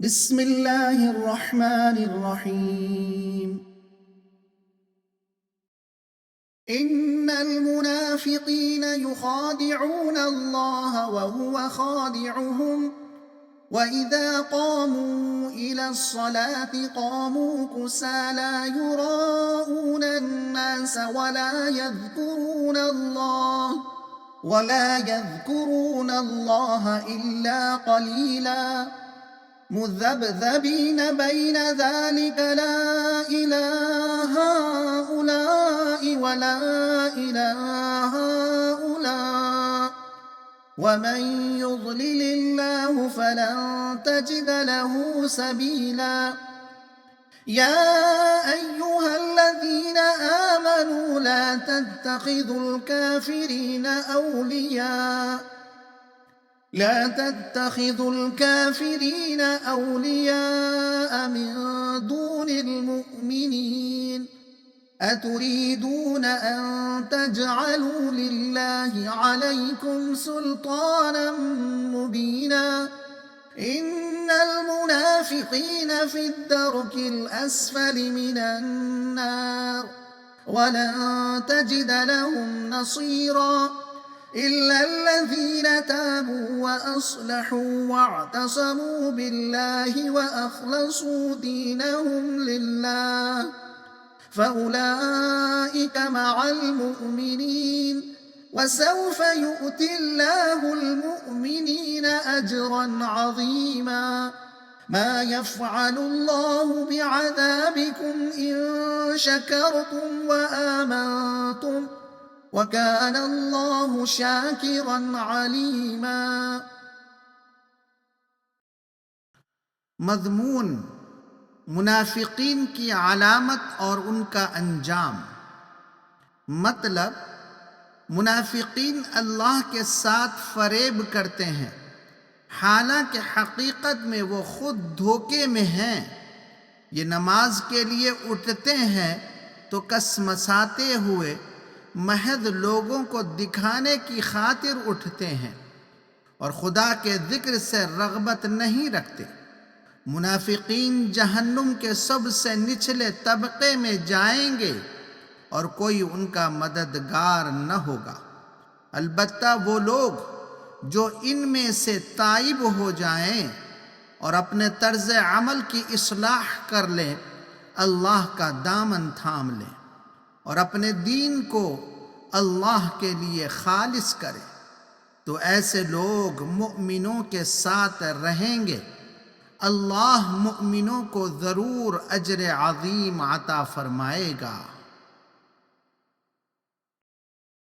بسم الله الرحمن الرحيم. إن المنافقين يخادعون الله وهو خادعهم وإذا قاموا إلى الصلاة قاموا كسالى يراءون الناس ولا يذكرون الله إلا قليلا مذبذبين بين ذلك لا إله هؤلاء ولا إله هؤلاء ومن يضلل الله فلن تجد له سبيلا. يا أيها الذين آمنوا لا تتخذوا الكافرين أولياء من دون المؤمنين أتريدون أن تجعلوا لله عليكم سلطانا مبينا. إن المنافقين في الدرك الأسفل من النار ولن تجد لهم نصيرا إلا الذين تابوا وأصلحوا واعتصموا بالله وأخلصوا دينهم لله فأولئك مع المؤمنين وسوف يؤتي الله المؤمنين أجرا عظيما. ما يفعل الله بعذابكم إن شكرتم وآمنتم وَكَانَ اللَّهُ شَاكِرًا عَلِيمًا. مضمون: منافقین کی علامت اور ان کا انجام۔ مطلب: منافقین اللہ کے ساتھ فریب کرتے ہیں حالانکہ حقیقت میں وہ خود دھوکے میں ہیں۔ یہ نماز کے لیے اٹھتے ہیں تو کسمساتے ہوئے محض لوگوں کو دکھانے کی خاطر اٹھتے ہیں اور خدا کے ذکر سے رغبت نہیں رکھتے۔ منافقین جہنم کے سب سے نچلے طبقے میں جائیں گے اور کوئی ان کا مددگار نہ ہوگا۔ البتہ وہ لوگ جو ان میں سے تائب ہو جائیں اور اپنے طرز عمل کی اصلاح کر لیں، اللہ کا دامن تھام لیں اور اپنے دین کو اللہ کے لیے خالص کریں تو ایسے لوگ مؤمنوں کے ساتھ رہیں گے۔ اللہ مؤمنوں کو ضرور اجر عظیم عطا فرمائے گا۔